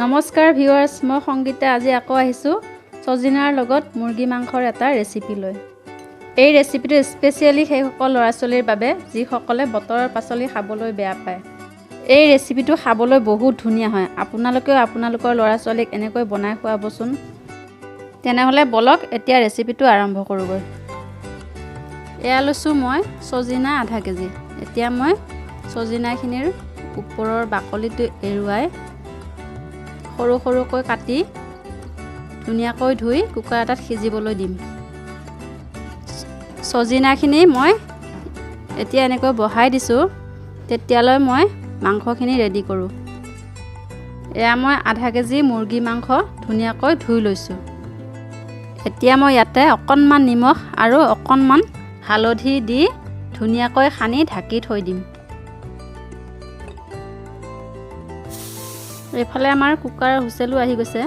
নমস্কাৰ ভিউৱাৰ্ছ, মই সংগীতা আজি আকৌ আহিছোঁ সজিনাৰ লগত মুৰ্গী মাংসৰ এটা ৰেচিপি লৈ। এই ৰেচিপিটো স্পেচিয়েলি সেইসকল ল'ৰা ছোৱালীৰ বাবে যিসকলে বতৰৰ পাচলি খাবলৈ বেয়া পায়। এই ৰেচিপিটো খাবলৈ বহুত ধুনীয়া হয়। আপোনালোকেও আপোনালোকৰ ল'ৰা ছোৱালীক এনেকৈ বনাই খুৱাবচোন। তেনেহ'লে বলক এতিয়া ৰেচিপিটো আৰম্ভ কৰোঁগৈ। এয়া লৈছোঁ মই সজিনা আধা কেজি। এতিয়া মই সজিনাখিনিৰ ওপৰৰ বাকলিটো এৰুৱাই সৰু সৰুকৈ কাটি ধুনীয়াকৈ ধুই কুকাৰ এটাত সিজিবলৈ দিম। সজিনাখিনি মই এতিয়া এনেকৈ বহাই দিছোঁ। তেতিয়ালৈ মই মাংসখিনি ৰেডি কৰোঁ। এয়া মই আধা কেজি মুৰ্গী মাংস ধুনীয়াকৈ ধুই লৈছোঁ। এতিয়া মই ইয়াতে অকণমান নিমখ আৰু অকণমান হালধি দি ধুনীয়াকৈ সানি ঢাকি থৈ দিম। এইফালে আমাৰ কুকাৰৰ হুইচেলো আহি গৈছে।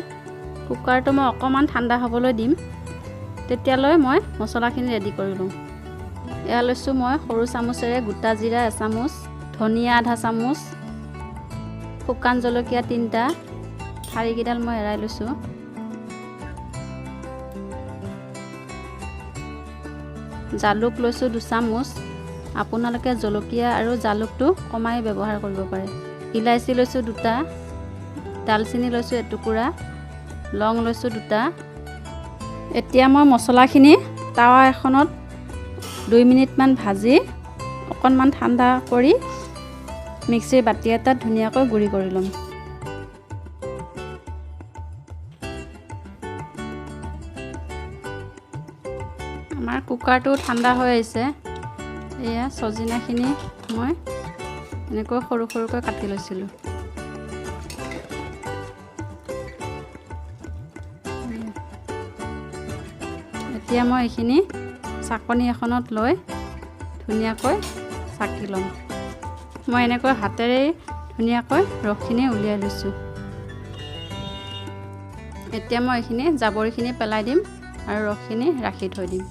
কুকাৰটো মই অকণমান ঠাণ্ডা হ'বলৈ দিম। তেতিয়ালৈ মই মছলাখিনি ৰেডি কৰি লওঁ। এয়া লৈছোঁ মই সৰু চামুচেৰে গোটা জিৰা এচামুচ, ধনিয়া আধা চামুচ, শুকান জলকীয়া 3টা, ঠাৰিকেইডাল মই এৰাই লৈছোঁ। জালুক লৈছোঁ 2 চামুচ। আপোনালোকে জলকীয়া আৰু জালুকটো কমাই ব্যৱহাৰ কৰিব পাৰে। ইলাইচি লৈছোঁ 2টা, দালচিনি লৈছোঁ এটুকুৰা, লং লৈছোঁ 2টা। এতিয়া মই মছলাখিনি টাৱা এখনত 2 মিনিটমান ভাজি অকণমান ঠাণ্ডা কৰি মিক্সিৰ বাতি এটাত ধুনীয়াকৈ গুড়ি কৰি ল'ম। আমাৰ কুকাৰটো ঠাণ্ডা হৈ আহিছে। এয়া সজিনাখিনি মই এনেকৈ সৰু সৰুকৈ কাটি লৈছিলোঁ। এতিয়া মই এইখিনি চাকনি এখনত লৈ ধুনীয়াকৈ চাকি ল'ম। মই এনেকৈ হাতেৰে ধুনীয়াকৈ ৰসখিনি উলিয়াই লৈছোঁ। এতিয়া মই এইখিনি জাবৰিখিনি পেলাই দিম আৰু ৰসখিনি ৰাখি থৈ দিম।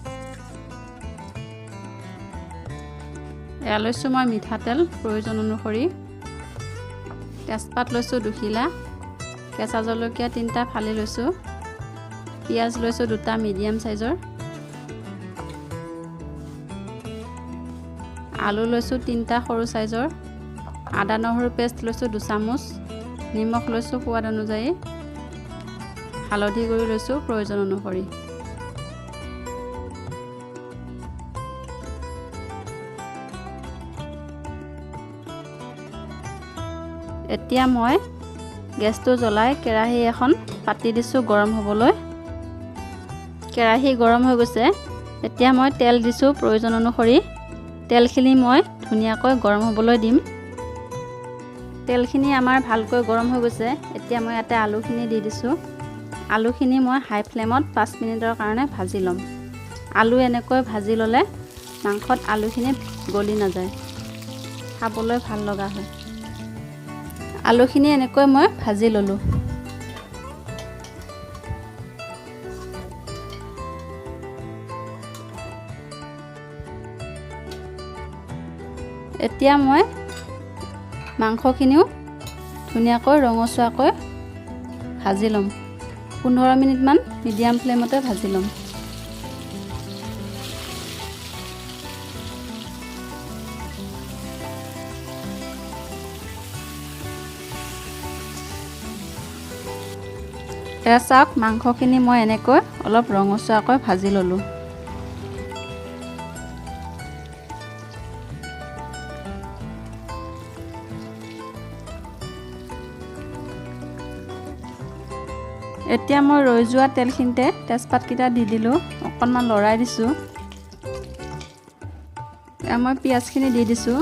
এয়া লৈছোঁ মই মিঠাতেল প্ৰয়োজন অনুসৰি, তেজপাত লৈছোঁ 2 খিলা, কেঁচা জলকীয়া 3টা ফালি লৈছোঁ, পিঁয়াজ লৈছোঁ 2টা মিডিয়াম চাইজৰ, আলু লৈছোঁ 3টা সৰু চাইজৰ, আদা নহৰু পেষ্ট লৈছোঁ 2 চামুচ, নিমখ লৈছোঁ সোৱাদ অনুযায়ী, হালধি গুড়ি লৈছোঁ প্ৰয়োজন অনুসৰি। এতিয়া মই গেছটো জ্বলাই কেৰাহী এখন পাতি দিছোঁ গৰম হ'বলৈ। কেৰাহী গৰম হৈ গৈছে। এতিয়া মই তেল দিছোঁ প্ৰয়োজন অনুসৰি। তেলখিনি মই ধুনীয়াকৈ গৰম হ'বলৈ দিম। তেলখিনি আমাৰ ভালকৈ গৰম হৈ গৈছে। এতিয়া মই ইয়াতে আলুখিনি দি দিছোঁ। আলুখিনি মই হাই ফ্লেমত 5 মিনিটৰ কাৰণে ভাজি ল'ম। আলু এনেকৈ ভাজি ল'লে মাংসত আলুখিনি গলি নাযায়, খাবলৈ ভাল লগা হয়। আলুখিনি এনেকৈ মই ভাজি ল'লোঁ। এতিয়া মই মাংসখিনিও ধুনীয়াকৈ ৰঙচুৱাকৈ ভাজি ল'ম। 15 মিনিটমান মিডিয়াম ফ্লেমতে ভাজি ল'ম। এয়া চাওক, মাংসখিনি মই এনেকৈ অলপ ৰঙচুৱাকৈ ভাজি ল'লোঁ। এতিয়া মই ৰৈ যোৱা তেলখিনিতে তেজপাতকেইটা দি দিলোঁ, অকণমান লৰাই দিছোঁ। এতিয়া মই পিঁয়াজখিনি দি দিছোঁ।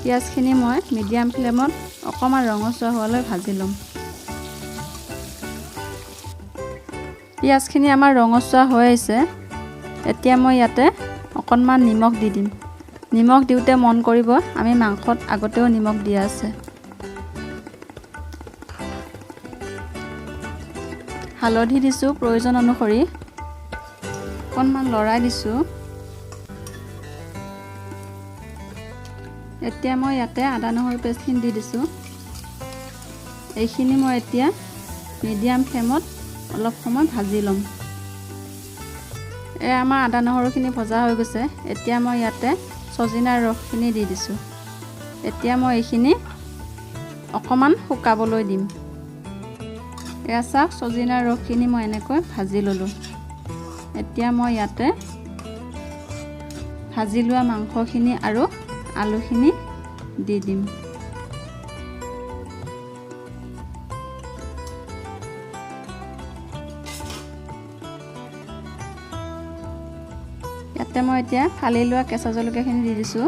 পিঁয়াজখিনি মই মিডিয়াম ফ্লেমত অকণমান ৰঙচুৱা হোৱালৈ ভাজি ল'ম। পিঁয়াজখিনি আমাৰ ৰঙচুৱা হৈ আহিছে। এতিয়া মই ইয়াতে অকণমান নিমখ দি দিম। নিমখ দিওঁতে মন কৰিব, আমি মাংসত আগতেও নিমখ দিয়া আছে। হালধি দিছোঁ প্ৰয়োজন অনুসৰি, অকণমান লৰাই দিছোঁ। এতিয়া মই ইয়াতে আদা নহৰু পেষ্টখিনি দি দিছোঁ। এইখিনি মই এতিয়া মিডিয়াম ফ্লেমত অলপ সময় ভাজি ল'ম। আমাৰ আদা নহৰুখিনি ভজা হৈ গৈছে। এতিয়া মই ইয়াতে ছজিনাৰ ৰসখিনি দি দিছোঁ। এতিয়া মই এইখিনি অকণমান শুকাবলৈ দিম। চাওক ছজিনাৰ ৰসখিনি মই এনেকৈ ভাজি ল'লোঁ। এতিয়া মই ইয়াতে ভাজি লোৱা মাংসখিনি আৰু আলুখিনি দি দিম। ইয়াতে মই এতিয়া ফালি লোৱা কেঁচা জলকীয়াখিনি দি দিছোঁ।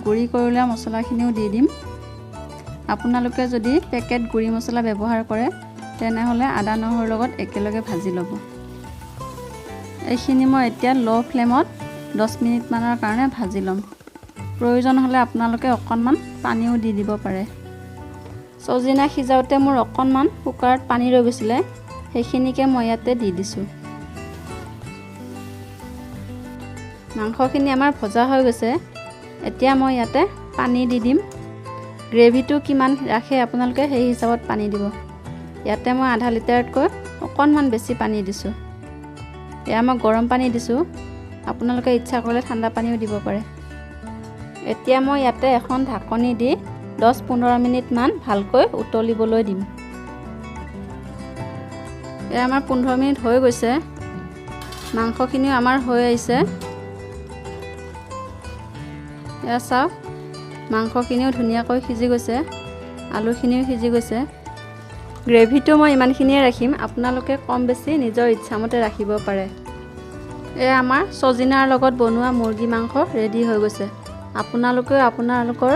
গুড়ি কৰি লোৱা মছলাখিনিও দি দিম। আপোনালোকে যদি পেকেট গুড়ি মছলা ব্যৱহাৰ কৰে তেনেহ'লে আদা নহৰুৰ লগত একেলগে ভাজি ল'ব। এইখিনি মই এতিয়া ল' ফ্লেমত 10 মিনিটমানৰ কাৰণে ভাজি ল'ম। প্ৰয়োজন হ'লে আপোনালোকে অকণমান পানীও দি দিব পাৰে। ছজিনা সিজাওঁতে মোৰ অকণমান কুকাৰত পানী ৰৈ গৈছিলে, সেইখিনিকে মই ইয়াতে দি দিছোঁ। মাংসখিনি আমাৰ ভজা হৈ গৈছে। এতিয়া মই ইয়াতে পানী দি দিম। গ্ৰেভিটো কিমান ৰাখে আপোনালোকে সেই হিচাপত পানী দিব। ইয়াতে মই আধা লিটাৰতকৈ অকণমান বেছি পানী দিছোঁ। এয়া মই গৰম পানী দিছোঁ, আপোনালোকে ইচ্ছা কৰিলে ঠাণ্ডা পানীও দিব পাৰে। এতিয়া মই ইয়াতে এখন ঢাকনি দি 10-15 মিনিটমান ভালকৈ উতলিবলৈ দিম। এয়া আমাৰ 15 মিনিট হৈ গৈছে। মাংসখিনিও আমাৰ হৈ আহিছে। এয়া চাওক মাংসখিনিও ধুনীয়াকৈ সিজি গৈছে, আলুখিনিও সিজি গৈছে। গ্ৰেভিটো মই ইমানখিনিয়ে ৰাখিম, আপোনালোকে কম বেছি নিজৰ ইচ্ছামতে ৰাখিব পাৰে। এয়া আমাৰ ছজিনাৰ লগত বনোৱা মুৰ্গী মাংস ৰেডি হৈ গৈছে। আপোনালোকেও আপোনালোকৰ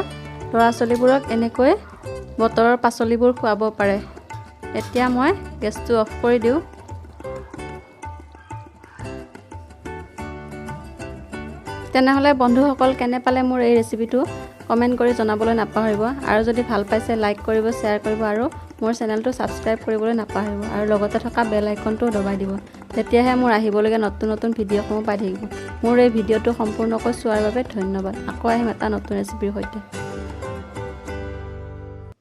ল'ৰা ছোৱালীবোৰক এনেকৈ বতৰৰ পাচলিবোৰ খুৱাব পাৰে। এতিয়া মই গেছটো অফ কৰি দিওঁ। তেনেহ'লে বন্ধুসকল কেনে পালে মোৰ এই ৰেচিপিটো কমেণ্ট কৰি জনাবলৈ নাপাহৰিব। আৰু যদি ভাল পাইছে লাইক কৰিব, শ্বেয়াৰ কৰিব আৰু মোৰ চেনেলটো ছাবস্ক্ৰাইব কৰিবলৈ নাপাহৰিব। আৰু লগতে থকা বেল আইকনটো দবাই দিব। তেতিয়াহে মোৰ আহিবলগীয়া নতুন নতুন ভিডিঅ'সমূহ পাই থাকিব। মোৰ এই ভিডিঅ'টো সম্পূৰ্ণকৈ চোৱাৰ বাবে ধন্যবাদ। আকৌ আহিম এটা নতুন ৰেচিপিৰ সৈতে।